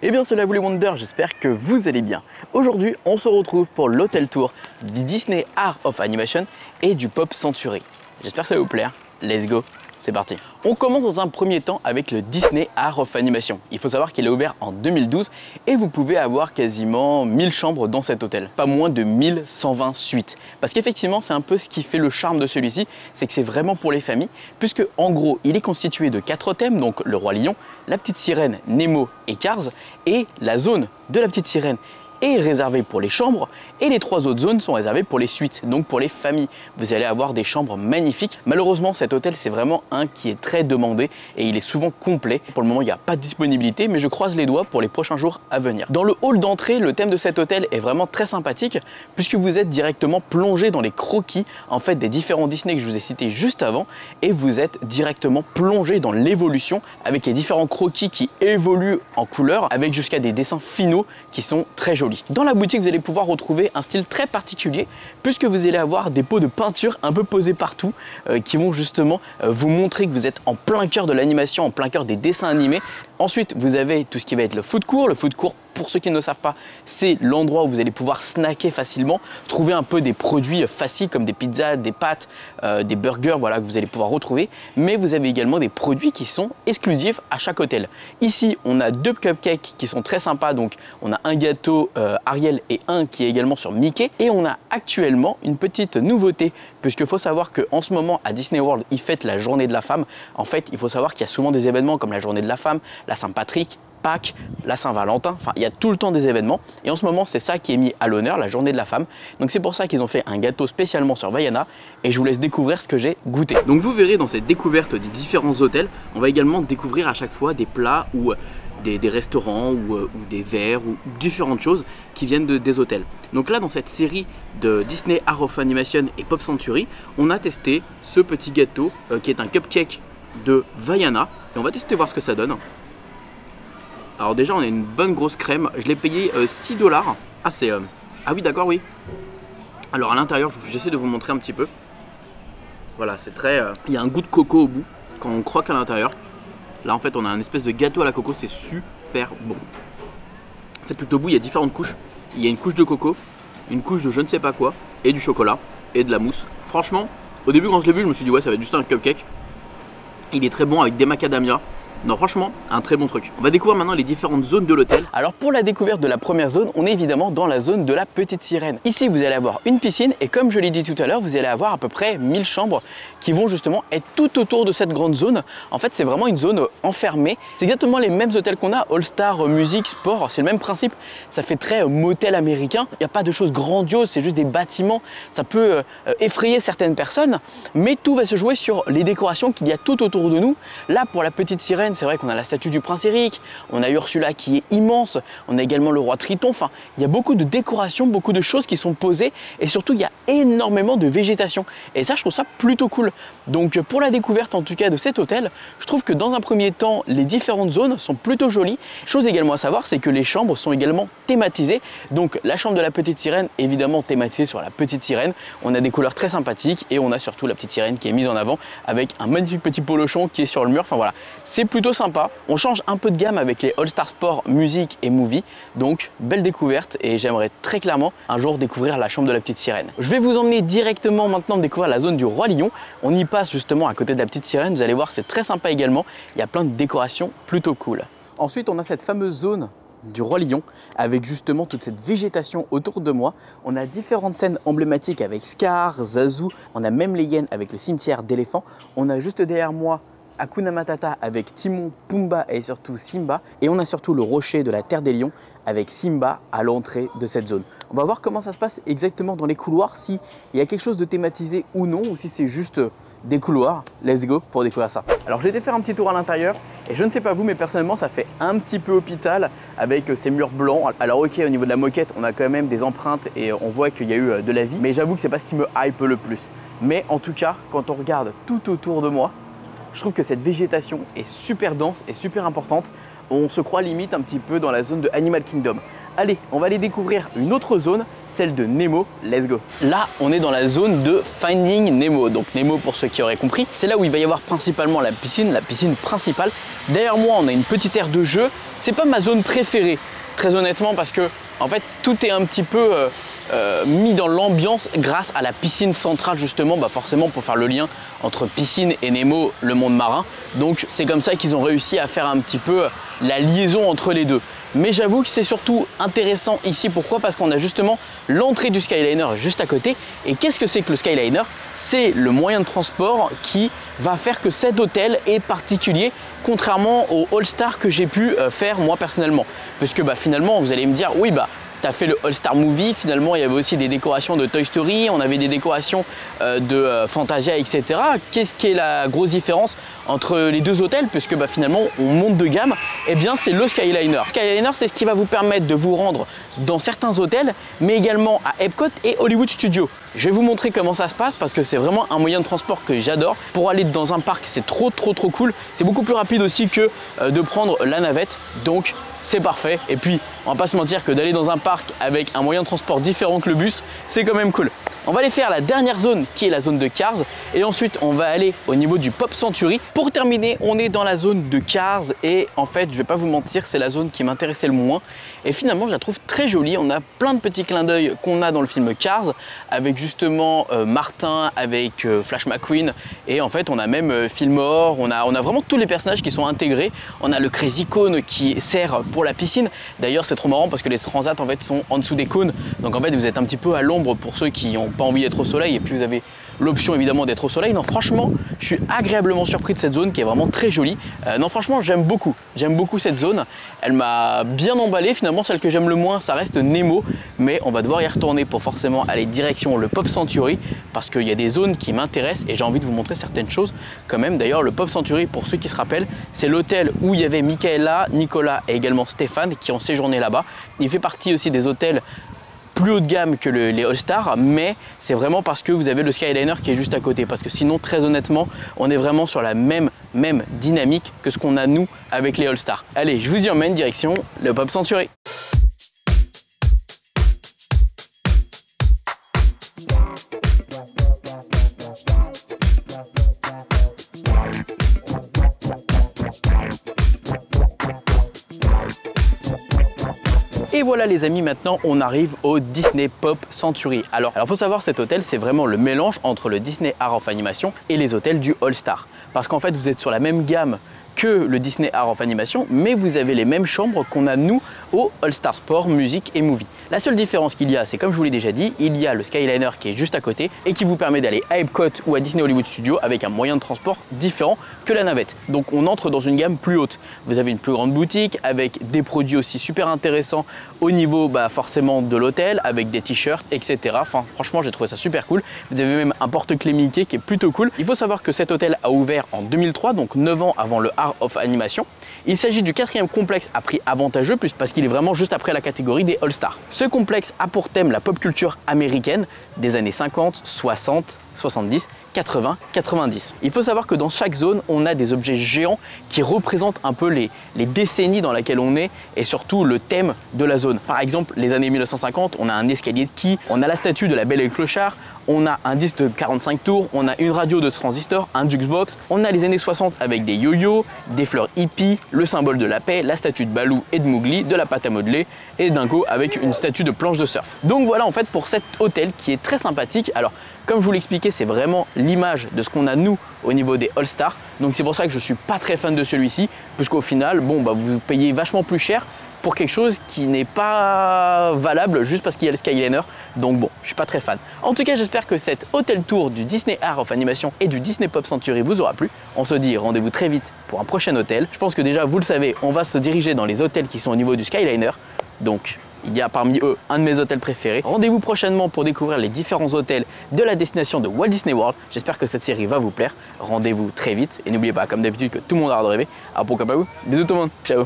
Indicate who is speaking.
Speaker 1: Eh bien salut à vous les Wonders, j'espère que vous allez bien. Aujourd'hui on se retrouve pour l'Hotel Tour du Disney Art of Animation et du Pop Century. J'espère que ça va vous plaire, let's go, c'est parti. On commence dans un premier temps avec le Disney Art of Animation. Il faut savoir qu'il est ouvert en 2012 et vous pouvez avoir quasiment 1000 chambres dans cet hôtel. Pas moins de 1120 suites. Parce qu'effectivement c'est un peu ce qui fait le charme de celui-ci, c'est que c'est vraiment pour les familles, puisque en gros il est constitué de 4 thèmes, donc le Roi Lion, la Petite Sirène, Nemo et Cars, et la zone de la Petite Sirène est réservée pour les chambres et les 3 autres zones sont réservées pour les suites, donc pour les familles. Vous allez avoir des chambres magnifiques. Malheureusement cet hôtel c'est vraiment un qui est très demandé et il est souvent complet. Pour le moment il n'y a pas de disponibilité, mais je croise les doigts pour les prochains jours à venir. Dans le hall d'entrée, le thème de cet hôtel est vraiment très sympathique puisque vous êtes directement plongé dans les croquis en fait des différents Disney que je vous ai cités juste avant, et vous êtes directement plongé dans l'évolution avec les différents croquis qui évoluent en couleur avec jusqu'à des dessins finaux qui sont très jolis. Dans la boutique, vous allez pouvoir retrouver un style très particulier puisque vous allez avoir des pots de peinture un peu posés partout qui vont justement vous montrer que vous êtes en plein cœur de l'animation, en plein cœur des dessins animés. Ensuite, vous avez tout ce qui va être le food court. Le food court, pour ceux qui ne le savent pas, c'est l'endroit où vous allez pouvoir snacker facilement, trouver un peu des produits faciles comme des pizzas, des pâtes, des burgers, voilà, que vous allez pouvoir retrouver. Mais vous avez également des produits qui sont exclusifs à chaque hôtel. Ici, on a 2 cupcakes qui sont très sympas. Donc, on a un gâteau Ariel et un qui est également sur Mickey. Et on a actuellement une petite nouveauté, puisqu'il faut savoir qu'en ce moment, à Disney World, ils fêtent la journée de la femme. En fait, il faut savoir qu'il y a souvent des événements comme la journée de la femme, la Saint-Patrick, Pâques, la Saint-Valentin, enfin il y a tout le temps des événements et en ce moment c'est ça qui est mis à l'honneur, la journée de la femme. Donc c'est pour ça qu'ils ont fait un gâteau spécialement sur Vaiana et je vous laisse découvrir ce que j'ai goûté. Donc vous verrez dans cette découverte des différents hôtels, on va également découvrir à chaque fois des plats ou des restaurants ou des verres ou différentes choses qui viennent des hôtels. Donc là dans cette série de Disney Art of Animation et Pop Century, on a testé ce petit gâteau qui est un cupcake de Vaiana et on va tester voir ce que ça donne. Alors déjà on a une bonne grosse crème, je l'ai payé 6 $. Ah c'est... Ah oui d'accord oui. Alors à l'intérieur j'essaie de vous montrer un petit peu. Voilà c'est très... Il y a un goût de coco au bout quand on croque à l'intérieur. Là en fait on a un espèce de gâteau à la coco, c'est super bon. En fait tout au bout il y a différentes couches. Il y a une couche de coco, une couche de je ne sais pas quoi, et du chocolat, et de la mousse. Franchement au début quand je l'ai vu je me suis dit ouais ça va être juste un cupcake. Il est très bon avec des macadamia. Non franchement, un très bon truc. On va découvrir maintenant les différentes zones de l'hôtel. Alors pour la découverte de la première zone, on est évidemment dans la zone de la Petite Sirène. Ici vous allez avoir une piscine et comme je l'ai dit tout à l'heure, vous allez avoir à peu près 1000 chambres qui vont justement être tout autour de cette grande zone. En fait c'est vraiment une zone enfermée. C'est exactement les mêmes hôtels qu'on a, All Star, musique, sport, c'est le même principe. Ça fait très motel américain. Il n'y a pas de choses grandioses, c'est juste des bâtiments. Ça peut effrayer certaines personnes, mais tout va se jouer sur les décorations qu'il y a tout autour de nous. Là pour la Petite Sirène, c'est vrai qu'on a la statue du prince Eric, on a Ursula qui est immense, on a également le roi Triton, enfin il y a beaucoup de décorations, beaucoup de choses qui sont posées et surtout il y a énormément de végétation et ça je trouve ça plutôt cool. Donc pour la découverte en tout cas de cet hôtel, je trouve que dans un premier temps les différentes zones sont plutôt jolies. Chose également à savoir, c'est que les chambres sont également thématisées, donc la chambre de la Petite Sirène évidemment thématisée sur la Petite Sirène, on a des couleurs très sympathiques et on a surtout la Petite Sirène qui est mise en avant avec un magnifique petit polochon qui est sur le mur, enfin voilà, c'est plutôt sympa. On change un peu de gamme avec les All Star Sport, musique et movie, donc belle découverte et j'aimerais très clairement un jour découvrir la chambre de la Petite Sirène. Je vais vous emmener directement maintenant découvrir la zone du Roi Lion. On y passe justement à côté de la Petite Sirène, vous allez voir c'est très sympa également, il y a plein de décorations plutôt cool. Ensuite on a cette fameuse zone du Roi Lion avec justement toute cette végétation autour de moi. On a différentes scènes emblématiques avec Scar, Zazu, on a même les hyènes avec le cimetière d'éléphants. On a juste derrière moi Hakuna Matata avec Timon, Pumba et surtout Simba. Et on a surtout le rocher de la Terre des Lions avec Simba à l'entrée de cette zone. On va voir comment ça se passe exactement dans les couloirs, s'il y a quelque chose de thématisé ou non, ou si c'est juste des couloirs. Let's go pour découvrir ça. Alors j'ai été faire un petit tour à l'intérieur et je ne sais pas vous, mais personnellement ça fait un petit peu hôpital avec ces murs blancs. Alors ok, au niveau de la moquette on a quand même des empreintes et on voit qu'il y a eu de la vie, mais j'avoue que c'est pas ce qui me hype le plus. Mais en tout cas quand on regarde tout autour de moi, je trouve que cette végétation est super dense et super importante. On se croit limite un petit peu dans la zone de Animal Kingdom. allez, on va aller découvrir une autre zone, celle de Nemo. Let's go. Là, on est dans la zone de Finding Nemo. Donc Nemo, pour ceux qui auraient compris, c'est là où il va y avoir principalement la piscine principale. Derrière moi, on a une petite aire de jeu. C'est pas ma zone préférée, très honnêtement, parce que en fait, tout est un petit peu mis dans l'ambiance grâce à la piscine centrale, justement, forcément pour faire le lien entre piscine et Nemo, le monde marin. Donc c'est comme ça qu'ils ont réussi à faire un petit peu la liaison entre les deux. Mais j'avoue que c'est surtout intéressant ici. Pourquoi? Parce qu'on a justement l'entrée du Skyliner juste à côté. Et qu'est-ce que c'est que le Skyliner? C'est le moyen de transport qui va faire que cet hôtel est particulier, contrairement au All-Star que j'ai pu faire moi personnellement. Parce que finalement, vous allez me dire, oui, tu as fait le All-Star Movie, finalement il y avait aussi des décorations de Toy Story, on avait des décorations de Fantasia, etc. Qu'est-ce qui est la grosse différence entre les deux hôtels? Puisque finalement on monte de gamme, eh bien c'est le Skyliner. Skyliner, c'est ce qui va vous permettre de vous rendre dans certains hôtels, mais également à Epcot et Hollywood Studios. Je vais vous montrer comment ça se passe parce que c'est vraiment un moyen de transport que j'adore. Pour aller dans un parc, c'est trop cool. C'est beaucoup plus rapide aussi que de prendre la navette. Donc c'est parfait. Et puis, on va pas se mentir que d'aller dans un parc avec un moyen de transport différent que le bus, c'est quand même cool. On va aller faire la dernière zone qui est la zone de Cars et ensuite on va aller au niveau du Pop Century. Pour terminer, on est dans la zone de Cars et en fait, je vais pas vous mentir, c'est la zone qui m'intéressait le moins. Et finalement, je la trouve très jolie. On a plein de petits clins d'œil qu'on a dans le film Cars avec justement Martin, avec Flash McQueen et en fait, on a même Fillmore. On a vraiment tous les personnages qui sont intégrés. On a le Crazy Cone qui sert pour la piscine. D'ailleurs, c'est trop marrant parce que les transats en fait sont en dessous des cônes. Donc en fait, vous êtes un petit peu à l'ombre pour ceux qui n'ont pas envie d'être au soleil et puis vous avez l'option évidemment d'être au soleil. Non, franchement, je suis agréablement surpris de cette zone qui est vraiment très jolie. Non, franchement, j'aime beaucoup cette zone. Elle m'a bien emballé. Finalement, celle que j'aime le moins, ça reste Nemo, mais on va devoir y retourner pour forcément aller direction le Pop Century parce qu'il y a des zones qui m'intéressent et j'ai envie de vous montrer certaines choses quand même. D'ailleurs, le Pop Century, pour ceux qui se rappellent, c'est l'hôtel où il y avait Michaela, Nicolas et également Stéphane qui ont séjourné là-bas. Il fait partie aussi des hôtels plus haut de gamme que les All-Star, mais c'est vraiment parce que vous avez le Skyliner qui est juste à côté, parce que sinon, très honnêtement, on est vraiment sur la même dynamique que ce qu'on a nous avec les All-Star. Allez, je vous y emmène direction le Pop Century. Et voilà les amis, maintenant on arrive au Disney Pop Century. Alors faut savoir, cet hôtel c'est vraiment le mélange entre le Disney Art of Animation et les hôtels du All Star. Parce qu'en fait vous êtes sur la même gamme que le Disney Art of Animation, mais vous avez les mêmes chambres qu'on a nous au All Star Sport, Musique et Movie. La seule différence qu'il y a, c'est comme je vous l'ai déjà dit, il y a le Skyliner qui est juste à côté et qui vous permet d'aller à Epcot ou à Disney Hollywood Studios avec un moyen de transport différent que la navette. Donc on entre dans une gamme plus haute. Vous avez une plus grande boutique avec des produits aussi super intéressants au niveau forcément de l'hôtel, avec des t-shirts, etc. Enfin franchement, j'ai trouvé ça super cool. Vous avez même un porte-clés Mickey qui est plutôt cool. Il faut savoir que cet hôtel a ouvert en 2003, donc 9 ans avant le Art of Animation. Il s'agit du 4e complexe à prix avantageux, parce qu'il est vraiment juste après la catégorie des All-Stars. Ce complexe a pour thème la pop culture américaine des années 50, 60, 70, 80, 90. Il faut savoir que dans chaque zone, on a des objets géants qui représentent un peu les décennies dans lesquelles on est et surtout le thème de la zone. Par exemple, les années 1950, on a un escalier de quai, on a la statue de la Belle et le Clochard, on a un disque de 45 tours, on a une radio de transistor, un jukebox, on a les années 60 avec des yo-yo, des fleurs hippies, le symbole de la paix, la statue de Baloo et de Mowgli, de la pâte à modeler et Dingo avec une statue de planche de surf. Donc voilà en fait pour cet hôtel qui est très sympathique. Alors comme je vous l'expliquais, c'est vraiment l'image de ce qu'on a nous au niveau des All-Stars. Donc c'est pour ça que je suis pas très fan de celui-ci, puisqu'au final, vous payez vachement plus cher pour quelque chose qui n'est pas valable juste parce qu'il y a le Skyliner. Donc bon, je suis pas très fan. En tout cas, j'espère que cet hôtel tour du Disney Art of Animation et du Disney Pop Century vous aura plu. On se dit rendez-vous très vite pour un prochain hôtel. Je pense que déjà, vous le savez, on va se diriger dans les hôtels qui sont au niveau du Skyliner. Donc il y a parmi eux un de mes hôtels préférés. Rendez-vous prochainement pour découvrir les différents hôtels de la destination de Walt Disney World. J'espère que cette série va vous plaire. Rendez-vous très vite et n'oubliez pas, comme d'habitude, que tout le monde a le droit de rêver. Alors pourquoi pas vous? Bisous tout le monde, ciao.